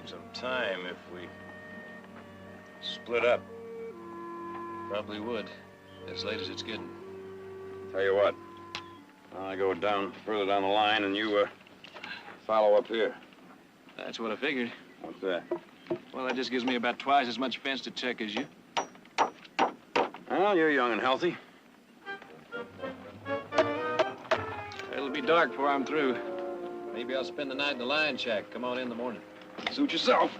some time if we split up. Probably would, as late as it's getting. Tell you what, I go down further down the line and you follow up here. That's what I figured. What's that? Well, that just gives me about twice as much fence to check as you. Well, you're young and healthy. It'll be dark before I'm through. Maybe I'll spend the night in the lion shack. Come on in the morning. Suit yourself.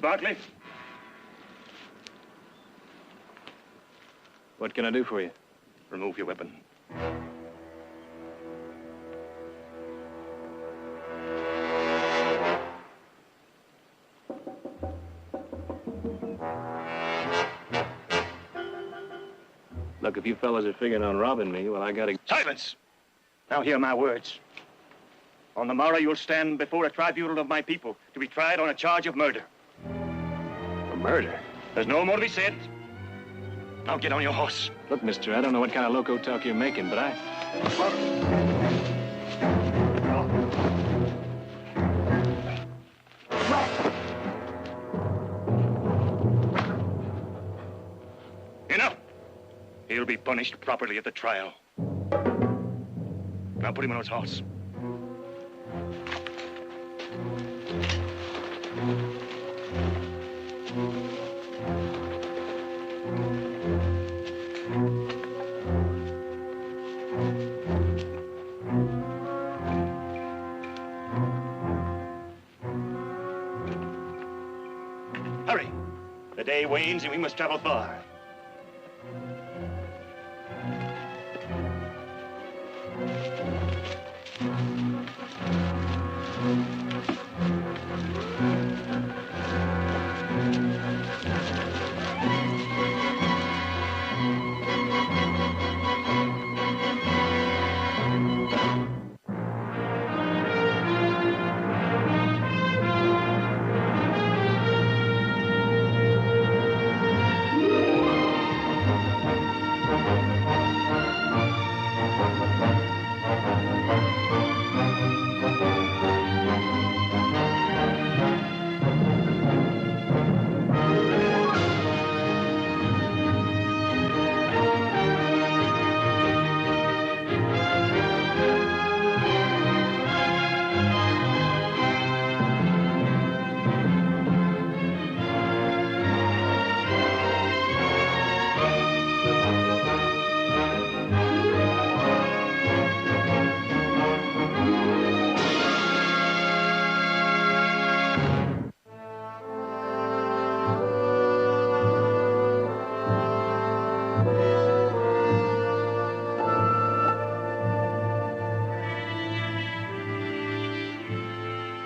Bartley? What can I do for you? Remove your weapon. Look, if you fellas are figuring on robbing me, well, I gotta... Silence! Now hear my words. On the morrow, you'll stand before a tribunal of my people to be tried on a charge of murder. Murder? There's no more to be said. Now get on your horse. Look, mister, I don't know what kind of loco talk you're making, but Enough! He'll be punished properly at the trial. Now put him on his horse. Hurry. The day wanes and we must travel far.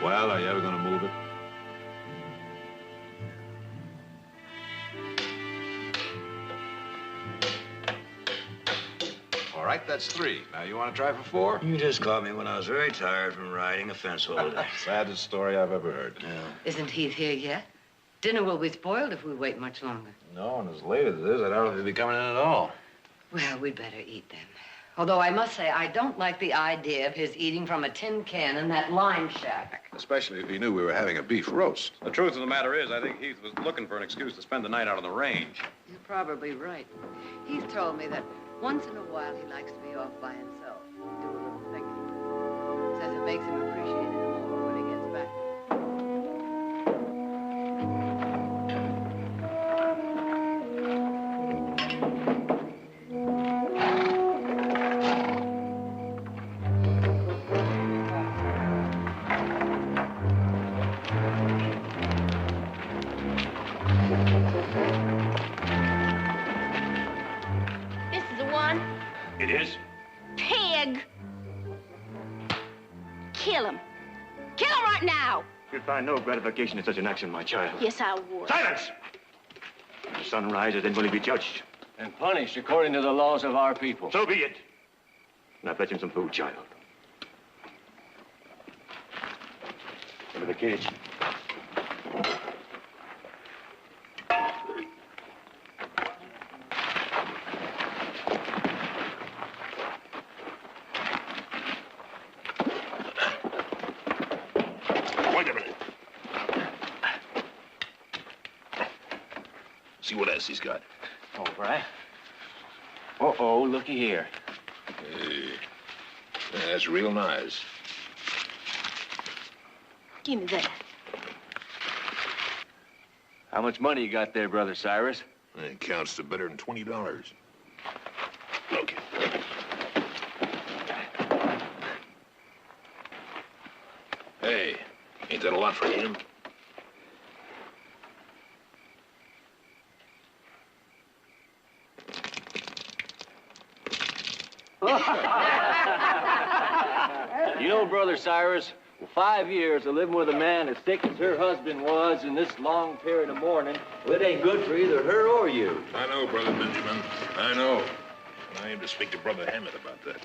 Well, are you ever gonna move it? All right, that's 3. Now, you want to try for 4? You just caught me when I was very tired from riding a fence all day. Saddest story I've ever heard. Yeah. Isn't Heath here yet? Dinner will be spoiled if we wait much longer. No, and as late as it is, I doubt if he'll be coming in at all. Well, we'd better eat then. Although I must say, I don't like the idea of his eating from a tin can in that lime shack. Especially if he knew we were having a beef roast. The truth of the matter is, I think Heath was looking for an excuse to spend the night out on the range. You're probably right. Heath told me that once in a while he likes to be off by himself, do a little thinking. Says it makes him appreciate it more when he gets back. It is? Pig! Kill him. Kill him right now! You'll find no gratification in such an action, my child. Yes, I would. Silence! When the sun rises, then will he be judged. And punished according to the laws of our people. So be it. Now fetch him some food, child. Into the cage. Wait a minute. See what else he's got. All right. Uh-oh, looky here. Hey, that's real nice. Give me that. How much money you got there, Brother Cyrus? It counts to better than $20. Look. Hey, ain't that a lot for him? You know, Brother Cyrus, 5 years of living with a man as sick as her husband was in this long period of mourning, well, it ain't good for either her or you. I know, Brother Benjamin. I know. And I aim to speak to Brother Hammett about that.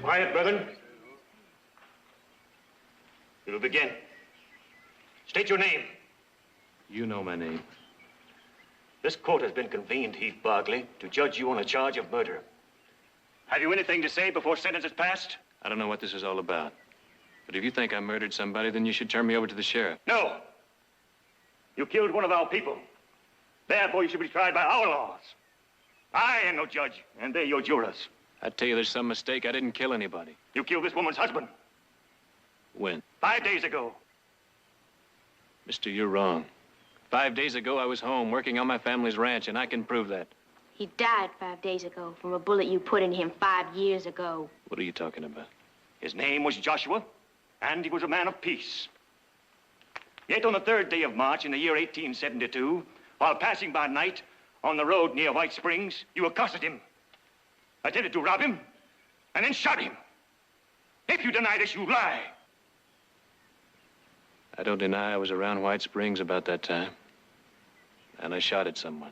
Quiet, brethren. We will begin. State your name. You know my name. This court has been convened, Heath Barkley, to judge you on a charge of murder. Have you anything to say before sentence is passed? I don't know what this is all about. But if you think I murdered somebody, then you should turn me over to the sheriff. No. You killed one of our people. Therefore, you should be tried by our laws. I am no judge, and they're your jurors. I tell you, there's some mistake. I didn't kill anybody. You killed this woman's husband When? 5 days ago. Mister, you're wrong. 5 days ago, I was home working on my family's ranch, and I can prove that. He died 5 days ago from a bullet you put in him 5 years ago. What are you talking about? His name was Joshua, and he was a man of peace. Yet on the 3rd day of March in the year 1872, while passing by night on the road near White Springs, you accosted him, attempted to rob him, and then shot him. If you deny this, you lie. I don't deny I was around White Springs about that time. And I shot at someone.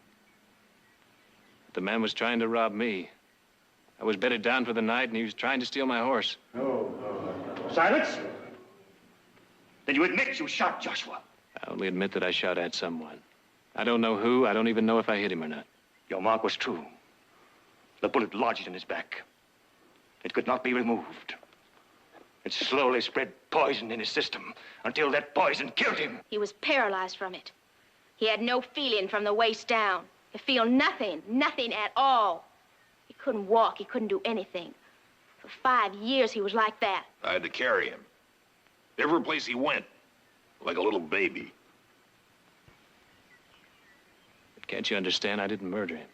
The man was trying to rob me. I was bedded down for the night, and he was trying to steal my horse. Silence. Then you admit you shot Joshua. I only admit that I shot at someone. I don't know who. I don't even know if I hit him or not. Your mark was true. The bullet lodged in his back. It could not be removed. It slowly spread poison in his system until that poison killed him. He was paralyzed from it. He had no feeling from the waist down. He feel nothing, nothing at all. He couldn't walk. He couldn't do anything. For 5 years, he was like that. I had to carry him. Every place he went, like a little baby. But can't you understand? I didn't murder him.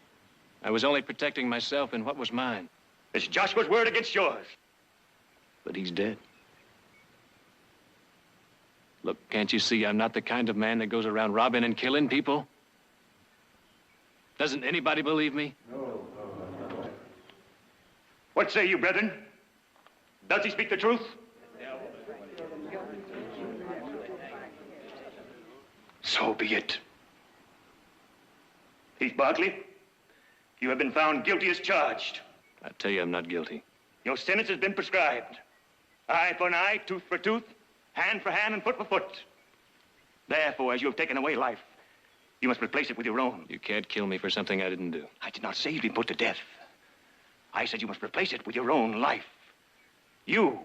I was only protecting myself and what was mine. It's Joshua's word against yours. But he's dead. Look, can't you see I'm not the kind of man that goes around robbing and killing people? Doesn't anybody believe me? What say you, brethren? Does he speak the truth? So be it. Heath Barkley, you have been found guilty as charged. I tell you, I'm not guilty. Your sentence has been prescribed. Eye for an eye, tooth for tooth, hand for hand, and foot for foot. Therefore, as you have taken away life, you must replace it with your own. You can't kill me for something I didn't do. I did not say you'd be put to death. I said you must replace it with your own life. You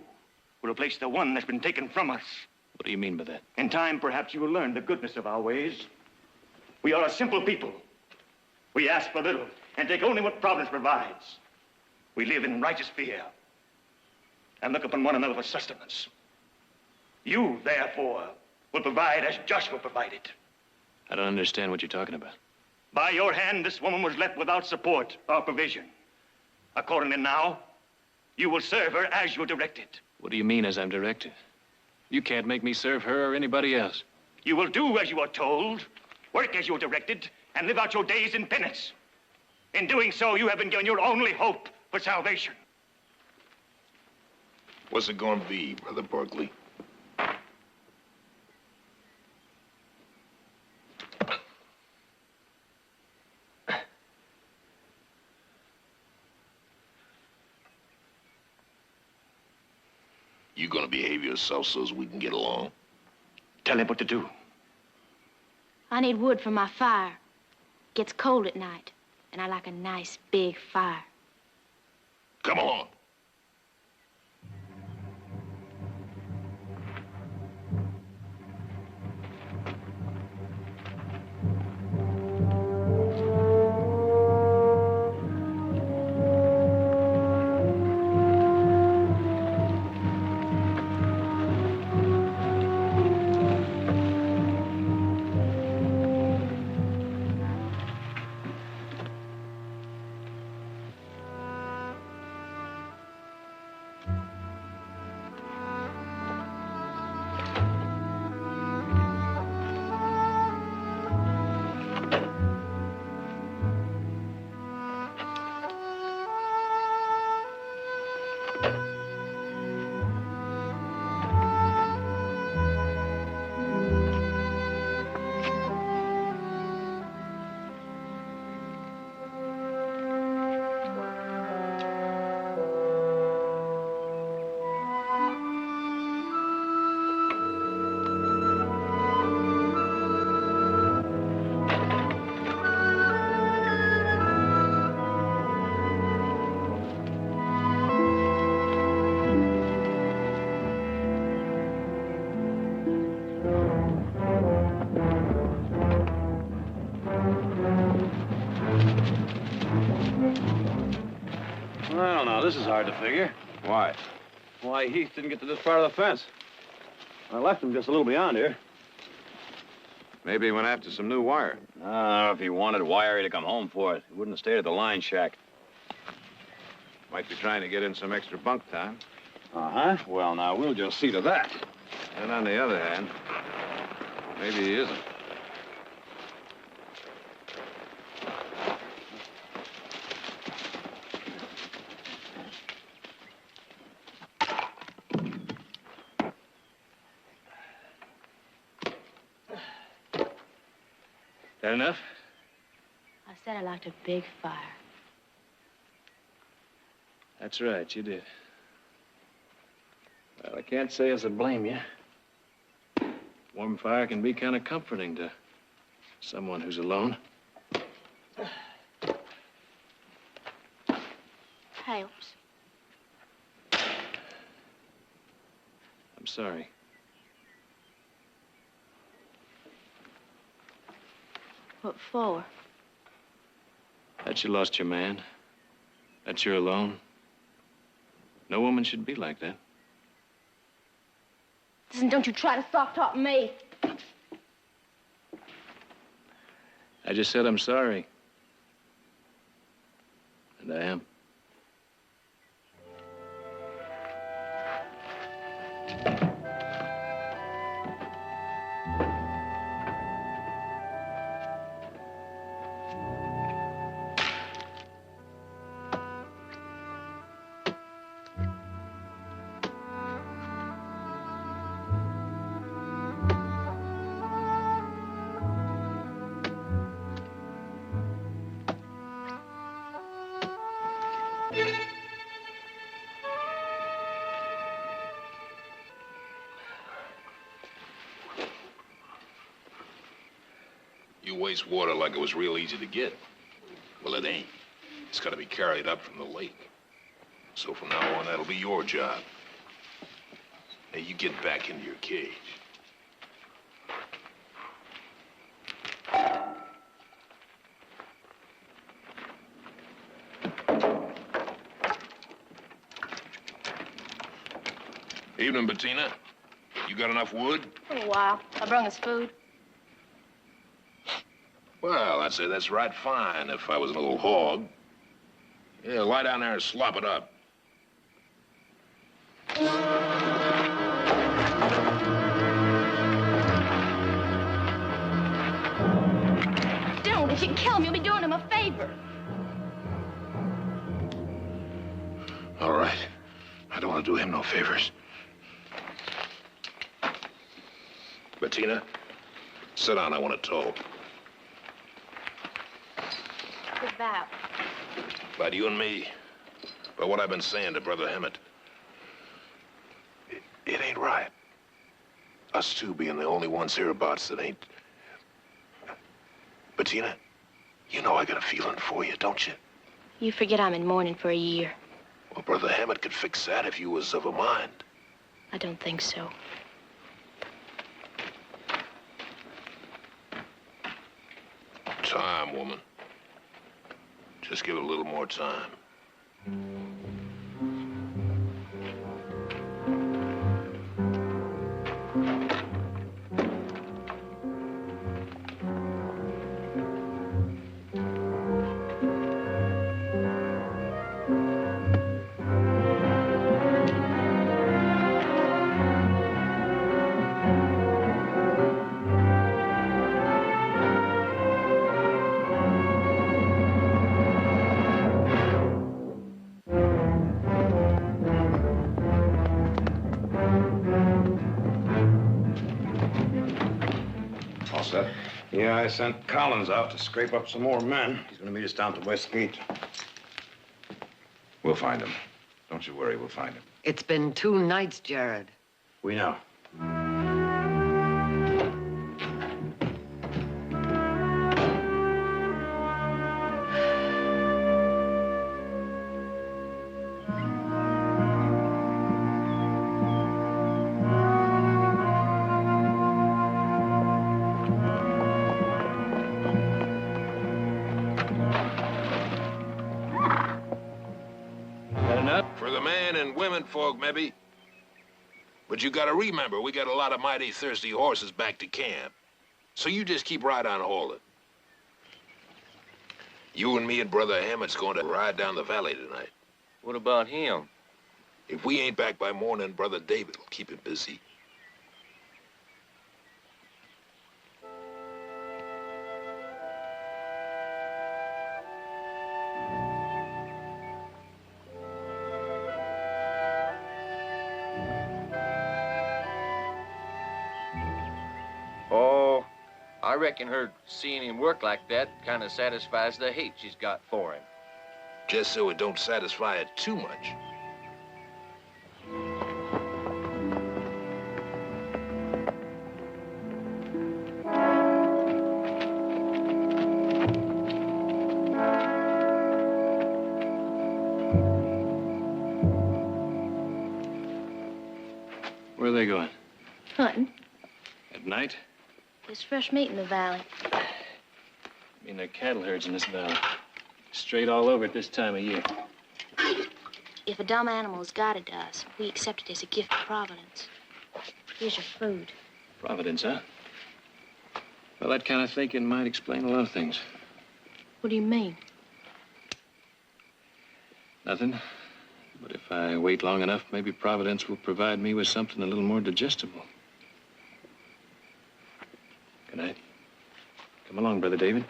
will replace the one that's been taken from us. What do you mean by that? In time, perhaps you will learn the goodness of our ways. We are a simple people. We ask for little and take only what Providence provides. We live in righteous fear and look upon one another for sustenance. You, therefore, will provide as Joshua provided. I don't understand what you're talking about. By your hand, this woman was left without support or provision. Accordingly now, you will serve her as you're directed. What do you mean, as I'm directed? You can't make me serve her or anybody else. You will do as you are told, work as you're directed, and live out your days in penance. In doing so, you have been given your only hope for salvation. What's it gonna be, Brother Berkeley? You gonna behave yourself so as we can get along? Tell him what to do. I need wood for my fire. It gets cold at night, and I like a nice big fire. Come on. Well, now, this is hard to figure. Why? Why Heath didn't get to this part of the fence. I left him just a little beyond here. Maybe he went after some new wire. If he wanted wire, he'd have come home for it. He wouldn't have stayed at the line shack. Might be trying to get in some extra bunk time. Uh-huh. Well, now, we'll just see to that. And on the other hand, maybe he isn't. That enough? I said I liked a big fire. That's right, you did. Well, I can't say as I blame you. Warm fire can be kind of comforting to someone who's alone. Helps. I'm sorry. What for? That you lost your man. That you're alone. No woman should be like that. Listen, don't you try to soft-talk me. I just said I'm sorry. And I am. You waste water like it was real easy to get. Well, it ain't. It's got to be carried up from the lake. So from now on, that'll be your job. Now, you get back into your cage. Evening, Bettina. You got enough wood? For a while. I brung us food. Well, I'd say that's right fine if I was a little hog. Yeah, lie down there and slop it up. Don't. If you kill him, you'll be doing him a favor. All right. I don't want to do him no favors. Bettina, sit down. I want to talk. About. About you and me. About what I've been saying to Brother Hammett. It ain't right. Us two being the only ones hereabouts that ain't... Bettina, you know I got a feeling for you, don't you? You forget I'm in mourning for a year. Well, Brother Hammett could fix that if you was of a mind. I don't think so. Time, woman. Just give it a little more time. All set? Yeah, I sent Collins out to scrape up some more men. He's going to meet us down at the West Gate. We'll find him. Don't you worry, we'll find him. It's been 2 nights, Jared. We know. That enough? For the man and women folk, maybe. But you gotta remember, we got a lot of mighty thirsty horses back to camp. So you just keep right on hauling. You and me and Brother Hammett's going to ride down the valley tonight. What about him? If we ain't back by morning, Brother David will keep him busy. Oh, I reckon her seeing him work like that kind of satisfies the hate she's got for him. Just so it don't satisfy it too much. Where are they going? Hunting. At night? There's fresh meat in the valley. I mean, there are cattle herds in this valley. Straight all over at this time of year. If a dumb animal has guided us, we accept it as a gift of Providence. Here's your food. Providence, huh? Well, that kind of thinking might explain a lot of things. What do you mean? Nothing. But if I wait long enough, maybe Providence will provide me with something a little more digestible. Good night. Come along, Brother David.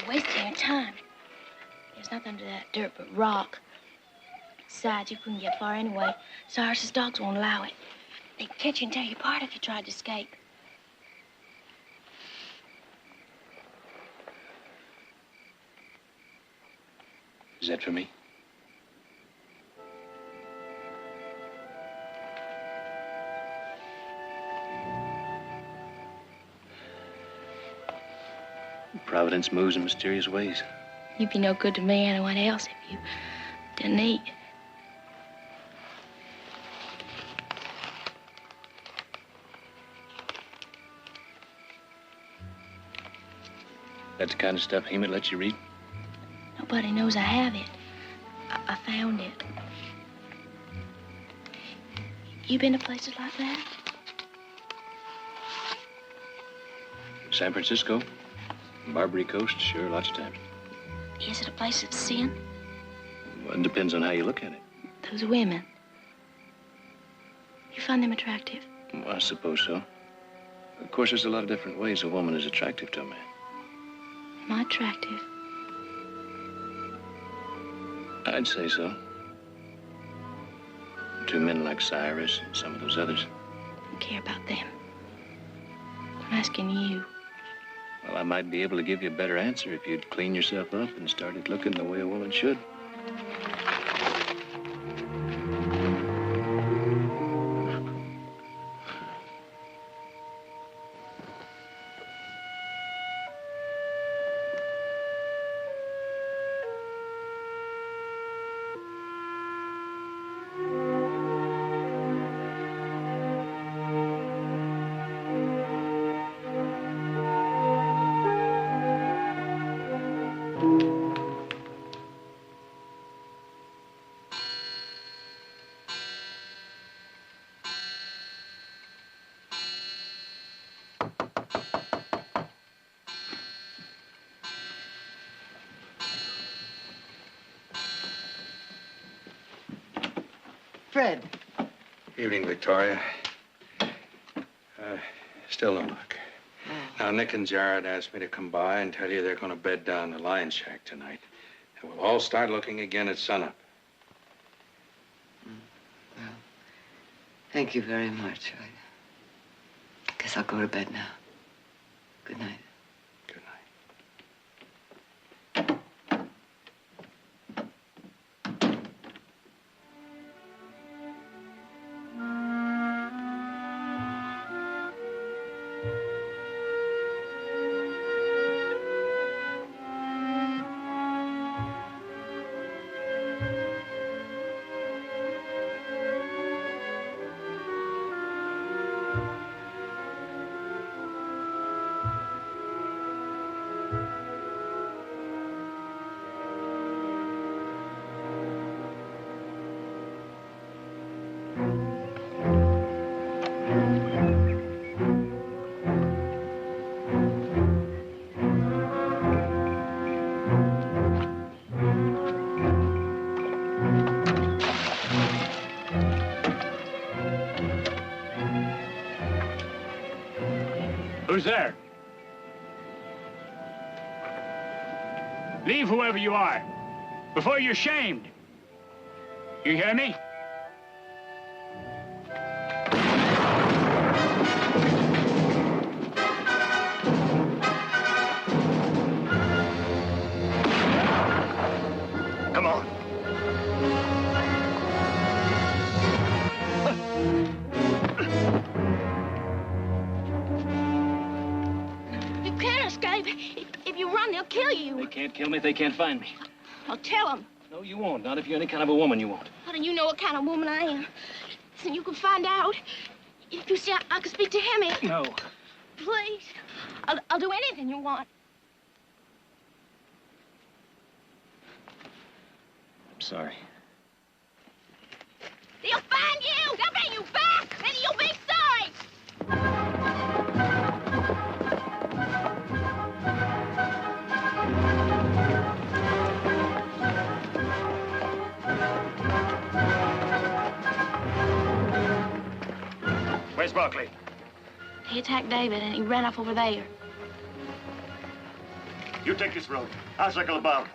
wasting your time. There's nothing under that dirt but rock. Besides, you couldn't get far anyway. Cyrus's dogs won't allow it. They'd catch you and tear you apart if you tried to escape. Is that for me? Providence moves in mysterious ways. You'd be no good to me or anyone else if you didn't eat. That's the kind of stuff Hemet lets you read? Nobody knows I have it. I found it. You been to places like that? San Francisco, Barbary Coast, sure, lots of times. Is it a place of sin? Well, it depends on how you look at it. Those women. You find them attractive? Well, I suppose so. Of course, there's a lot of different ways a woman is attractive to a man. Am I attractive? I'd say so. To men like Cyrus and some of those others. I don't care about them. I'm asking you. Well, I might be able to give you a better answer if you'd clean yourself up and started looking the way a woman should. Fred. Evening, Victoria. Still no luck. Now, Nick and Jared asked me to come by and tell you they're going to bed down the lion shack tonight. And we'll all start looking again at sunup. Well, thank you very much. I guess I'll go to bed now. Good night. Good night. Who's there? Leave whoever you are, before you're shamed. You hear me? Come on. You can't escape. If you run, they'll kill you. They can't kill me if they can't find me. I'll tell them. No, you won't. Not if you're any kind of a woman, you won't. How do you know what kind of woman I am? So you can find out. If you say I can speak to Hemi. No. Please. I'll do anything you want. I'm sorry. They'll find you. They'll bring you back. And you'll be sorry. Where's Barkley? He attacked David and he ran off over there. You take this road. I'll circle about.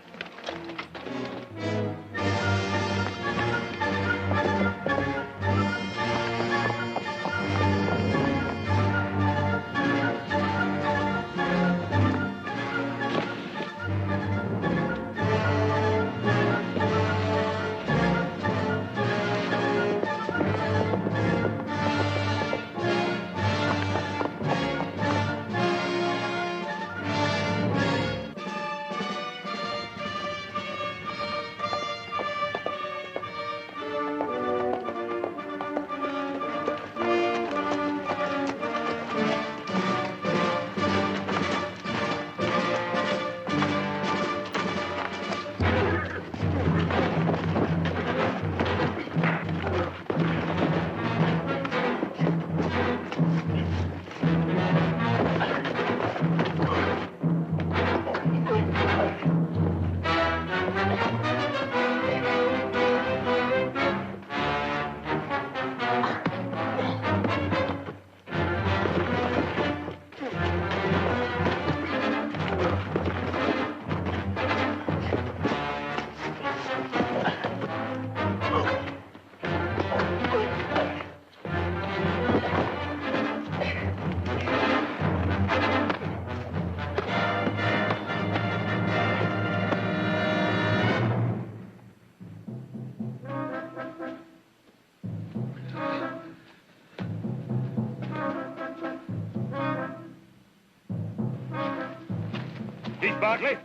Bartley,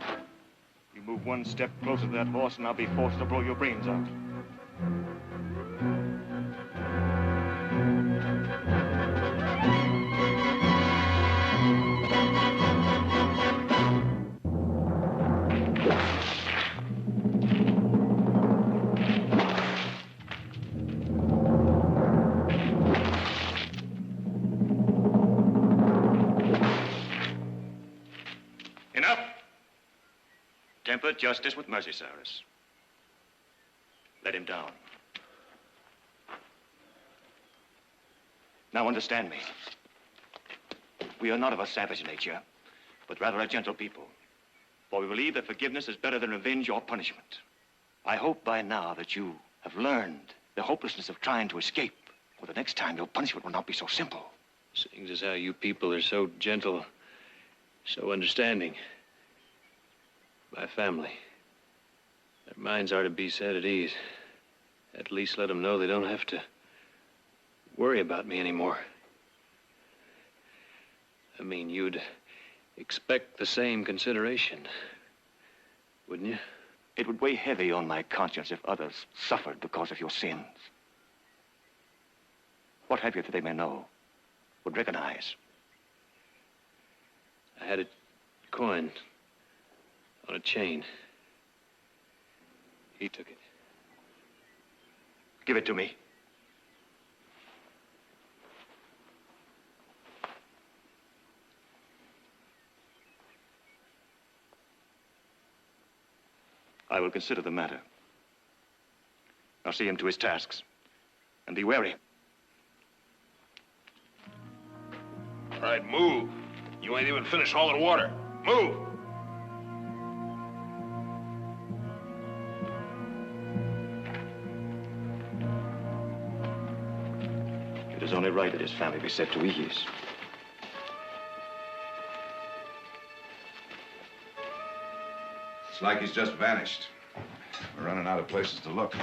you move one step closer to that horse and I'll be forced to blow your brains out. Temper justice with mercy, Cyrus. Let him down. Now understand me. We are not of a savage nature, but rather a gentle people. For we believe that forgiveness is better than revenge or punishment. I hope by now that you have learned the hopelessness of trying to escape. For the next time, your punishment will not be so simple. Seeing as how you people are so gentle, so understanding. My family. Their minds are to be set at ease. At least let them know they don't have to worry about me anymore. I mean, you'd expect the same consideration, wouldn't you? It would weigh heavy on my conscience if others suffered because of your sins. What have you that they may know, would recognize? I had a coin on a chain. He took it. Give it to me. I will consider the matter. I'll see him to his tasks. And be wary. All right, move. You ain't even finished hauling water. Move! It is only right that his family be set to ease. It's like he's just vanished. We're running out of places to look.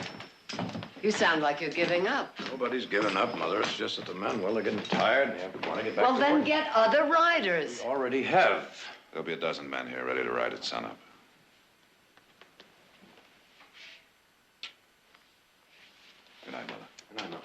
You sound like you're giving up. Nobody's giving up, Mother. It's just that the men, well, they're getting tired. They want to get back Well, to then work. get other riders. We already have. There'll be a dozen men here ready to ride at sunup. Good night, Mother. Good night, Mother.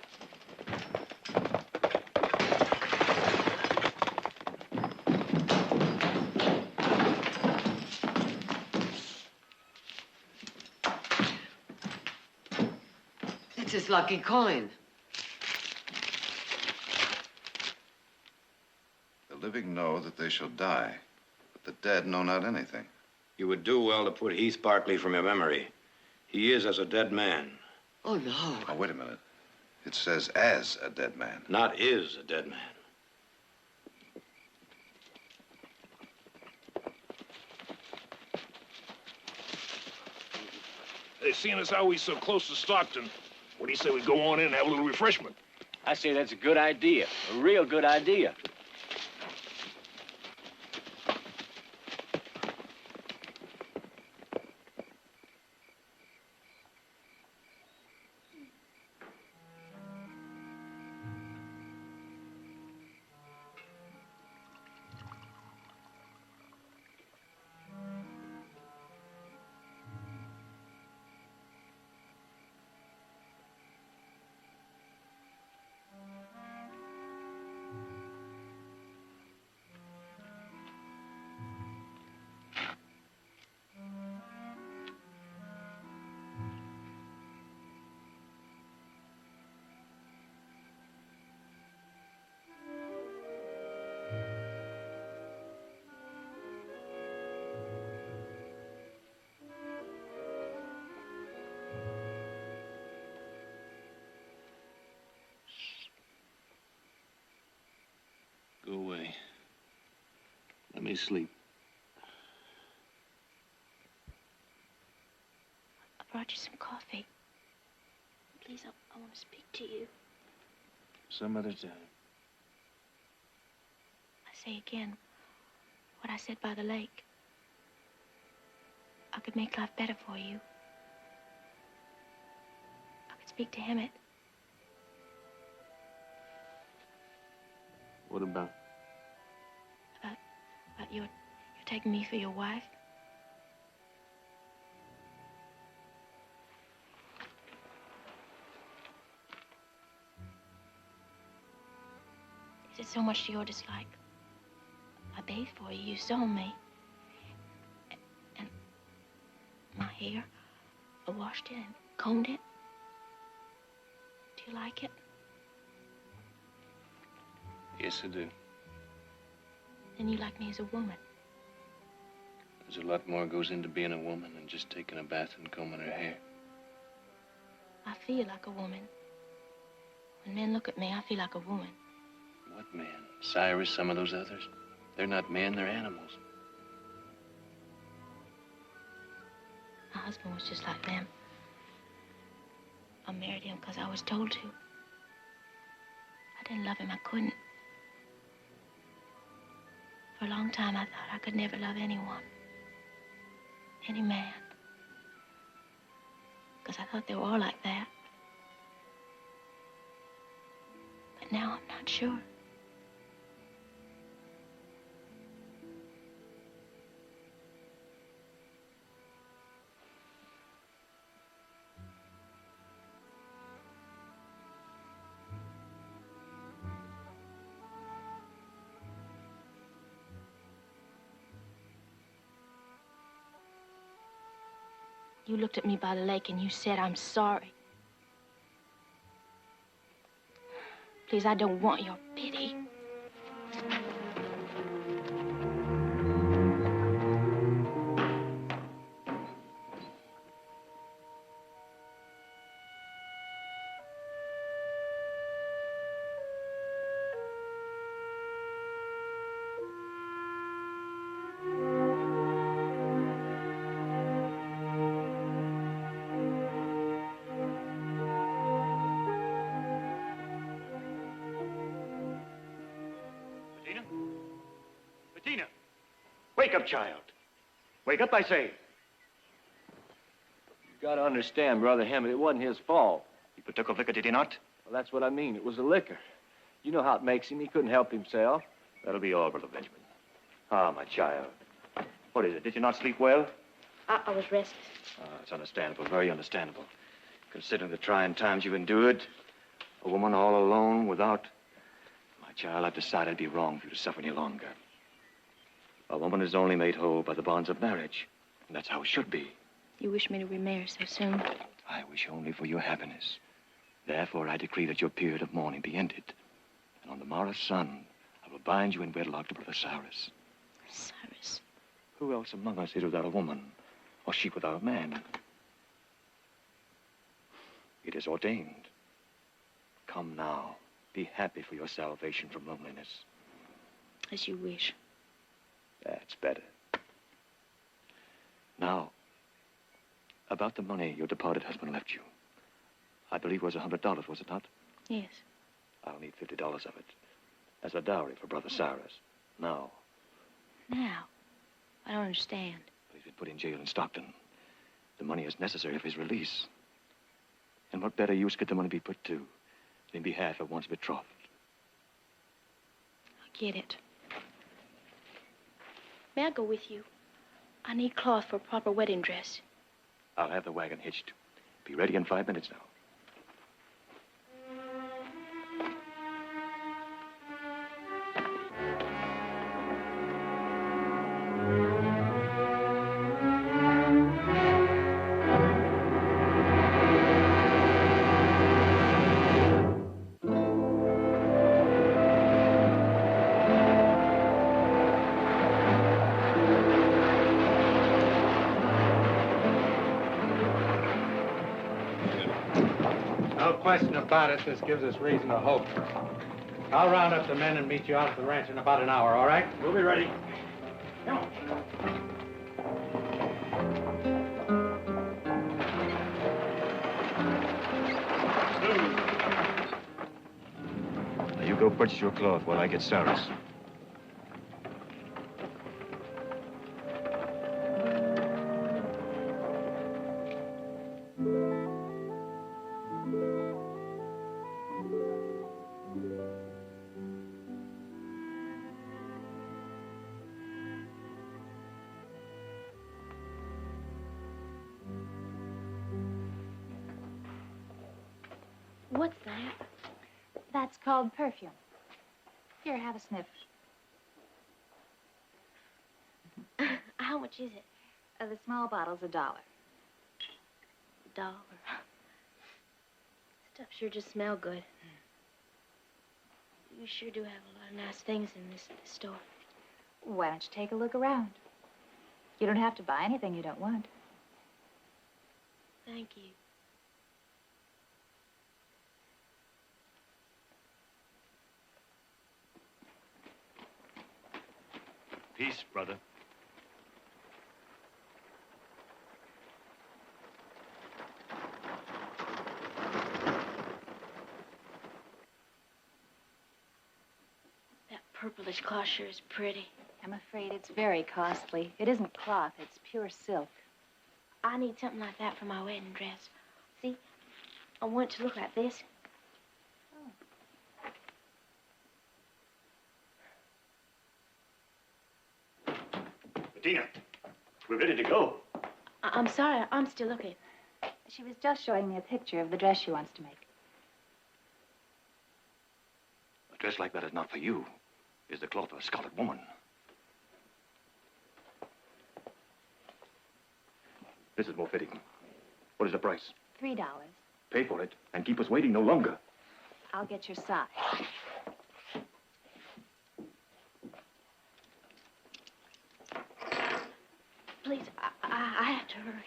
It's his lucky coin. The living know that they shall die, but the dead know not anything. You would do well to put Heath Barkley from your memory. He is as a dead man. Oh, no. Oh, wait a minute. It says as a dead man. Not is a dead man. Hey, seeing as how he's so close to Stockton, what do you say we go on in and have a little refreshment? I say that's a good idea. A real good idea. Go away. Let me sleep. I brought you some coffee. Please, I want to speak to you. Some other time. I say again what I said by the lake. I could make life better for you. I could speak to Emmett. What about? About you're taking me for your wife. Is it so much to your dislike? I bathed for you. You saw me. And my hair, I washed it and combed it. Do you like it? Yes, I do. Then you like me as a woman. There's a lot more goes into being a woman than just taking a bath and combing her hair. I feel like a woman. When men look at me, I feel like a woman. What men? Cyrus, some of those others? They're not men, they're animals. My husband was just like them. I married him because I was told to. I didn't love him, I couldn't. For a long time, I thought I could never love anyone. Any man. Because I thought they were all like that. But now I'm not sure. You looked at me by the lake and you said, I'm sorry. Please, I don't want your pity. Bettina! Wake up, child. Wake up, I say. You gotta understand, Brother Hammond, it wasn't his fault. He partook of liquor, did he not? Well, that's what I mean. It was the liquor. You know how it makes him. He couldn't help himself. That'll be all, Brother Benjamin. Ah, my child. What is it? Did you not sleep well? I was restless. Ah, it's understandable, very understandable. Considering the trying times you've endured, a woman all alone without... My child, I've decided it'd be wrong for you to suffer any longer. A woman is only made whole by the bonds of marriage, and that's how it should be. You wish me to remarry so soon? I wish only for your happiness. Therefore, I decree that your period of mourning be ended. And on the morrow's sun, I will bind you in wedlock to Brother Cyrus. Cyrus? Who else among us is without a woman, or she without a man? It is ordained. Come now. Be happy for your salvation from loneliness. As you wish. That's better. Now, About the money your departed husband left you. I believe it was $100, was it not? Yes. I'll need $50 of it as a dowry for Brother Cyrus. Now. Now? I don't understand. He's been put in jail in Stockton. The money is necessary for his release. And what better use could the money be put to than in behalf of one's betrothed? I get it. May I go with you? I need cloth for a proper wedding dress. I'll have the wagon hitched. Be ready in 5 minutes now. No question about it, this gives us reason to hope. I'll round up the men and meet you out at the ranch in about an hour, all right? We'll be ready. Come on. Now you go purchase your cloth while I get Cyrus. What's that? That's called perfume. Here, have a sniff. How much is it? The small bottle's $1. $1. Stuff sure just smell good. You sure do have a lot of nice things in this store. Why don't you take a look around? You don't have to buy anything you don't want. Thank you. Peace, brother. That purplish cloth sure is pretty. I'm afraid it's very costly. It isn't cloth, it's pure silk. I need something like that for my wedding dress. See, I want it to look like this. Bettina, we're ready to go. I'm sorry, I'm still looking. She was just showing me a picture of the dress she wants to make. A dress like that is not for you. It's the cloth of a scarlet woman. This is more fitting. What is the price? $3. Pay for it and keep us waiting no longer. I'll get your size. Please, I have to hurry.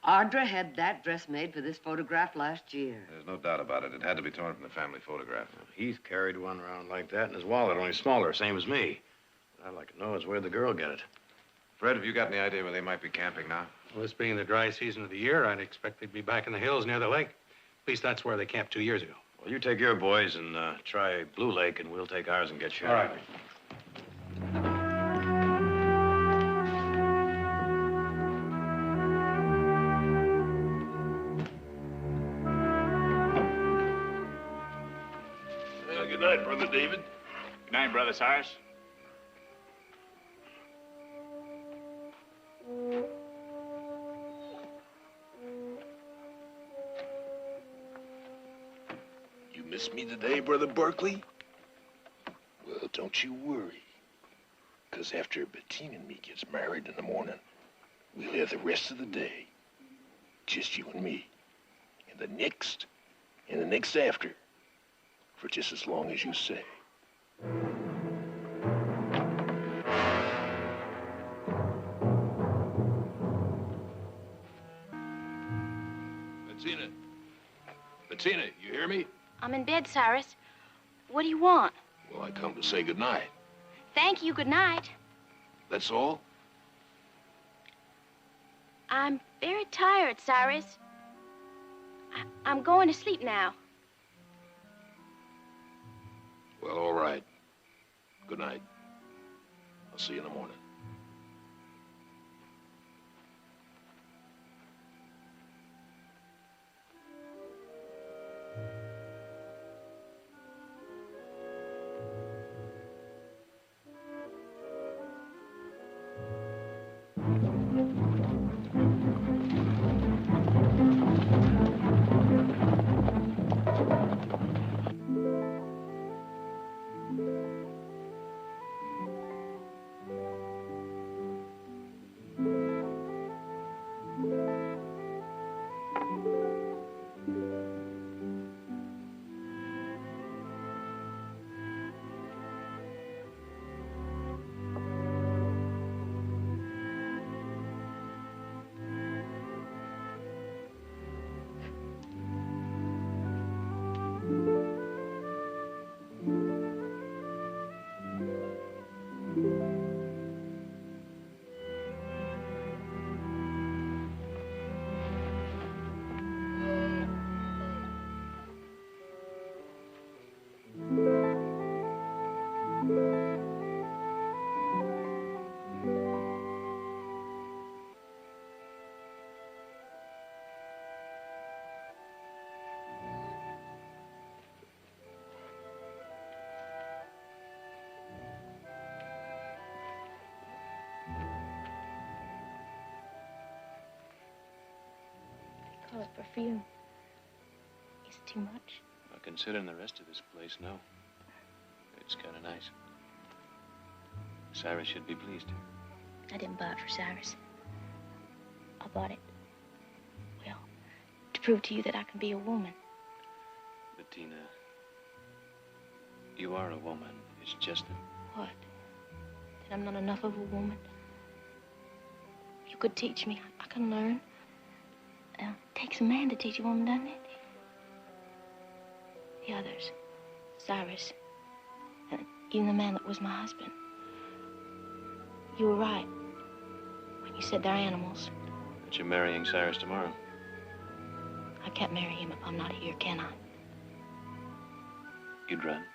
Audra had that dress made for this photograph last year. There's no doubt about it. It had to be torn from the family photograph. Heath carried one around like that in his wallet, only smaller, same as me. What I'd like to know is where'd the girl get it? Fred, have you got any idea where they might be camping now? Well, this being the dry season of the year, I'd expect they'd be back in the hills near the lake. At least that's where they camped 2 years ago. Well, you take your boys and try Blue Lake, and we'll take ours and get you. All right. Well, good night, Brother David. Good night, Brother Cyrus. You miss me today, Brother Berkeley? Well, don't you worry. Because after Bettina and me gets married in the morning, we'll have the rest of the day. Just you and me. And the next after. For just as long as you say. Bettina. Bettina, you hear me? I'm in bed, Cyrus. What do you want? Well, I come to say goodnight. Thank you, good night. That's all? I'm very tired, Cyrus. I'm going to sleep now. Well, all right. Good night. I'll see you in the morning. Call it perfume. Is it too much? Well, considering the rest of this place, no. It's kind of nice. Cyrus should be pleased. I didn't buy it for Cyrus. I bought it, well, to prove to you that I can be a woman. Bettina, you are a woman. It's just that... What? That I'm not enough of a woman? You could teach me. I can learn. It takes a man to teach a woman, doesn't it? The others, Cyrus, and even the man that was my husband. You were right when you said they're animals. But you're marrying Cyrus tomorrow. I can't marry him if I'm not here, can I? You'd run.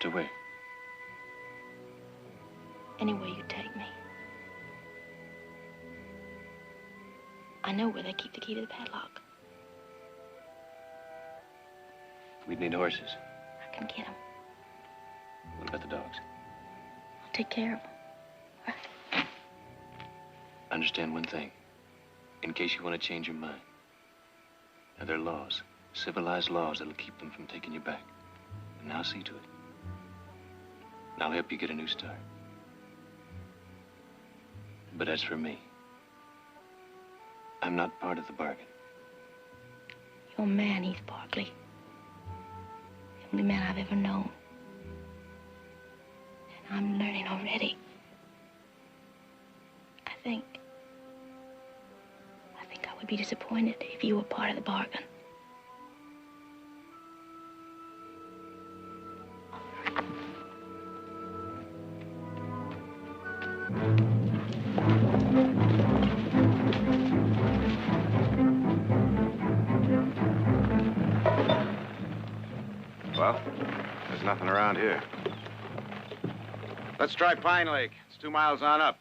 To where? Anywhere you take me. I know where they keep the key to the padlock. We'd need horses. I can get them. What about the dogs? I'll take care of them. Understand one thing. In case you want to change your mind. Now, there are laws, civilized laws that'll keep them from taking you back. And I'll see to it. And I'll help you get a new start. But as for me, I'm not part of the bargain. You're a man, Heath Barkley. The only man I've ever known. And I'm learning already. I think I would be disappointed if you were part of the bargain. Well, there's nothing around here. Let's try Pine Lake. It's 2 miles on up.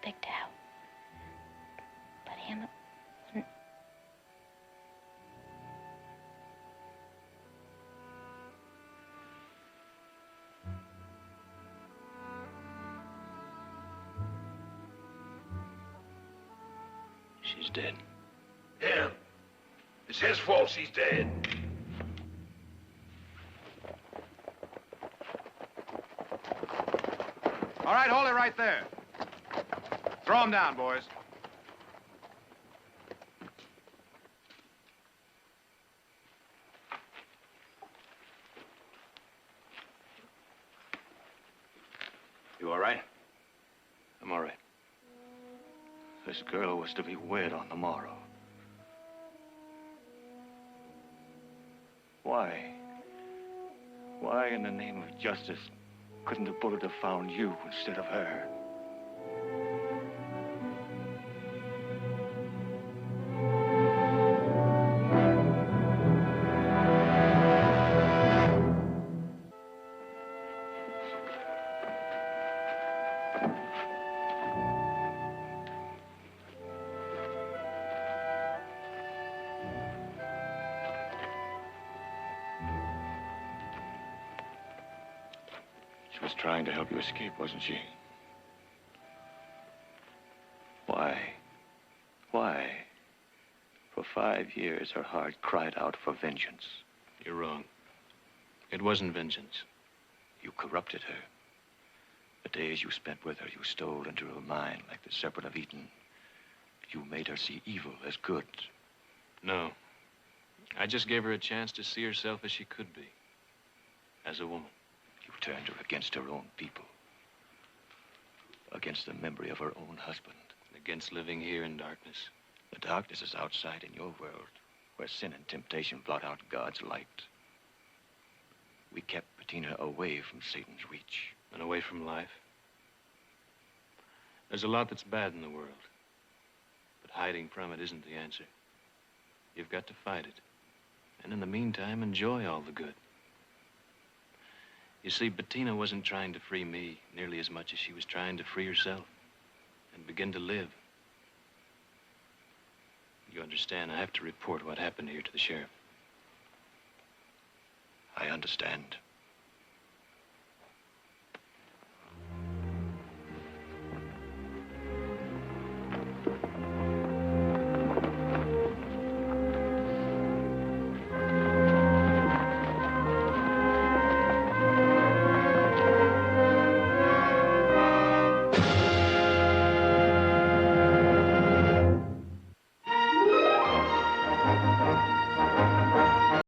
picked out. But him wouldn't. She's dead. Yeah. It's his fault she's dead. All right, hold it right there. Throw him down, boys. You all right? I'm all right. This girl was to be wed on the morrow. Why? Why, in the name of justice, couldn't the bullet have found you instead of her? She was trying to help you escape, wasn't she? Why? Why? For 5 years, her heart cried out for vengeance. You're wrong. It wasn't vengeance. You corrupted her. The days you spent with her, you stole into her mind like the serpent of Eden. You made her see evil as good. No. I just gave her a chance to see herself as she could be. As a woman. You turned her against her own people. Against the memory of her own husband. Against living here in darkness. The darkness is outside in your world, where sin and temptation blot out God's light. We kept Bettina away from Satan's reach. And away from life. There's a lot that's bad in the world. But hiding from it isn't the answer. You've got to fight it. And in the meantime, enjoy all the good. You see, Bettina wasn't trying to free me nearly as much as she was trying to free herself and begin to live. You understand, I have to report what happened here to the sheriff. I understand.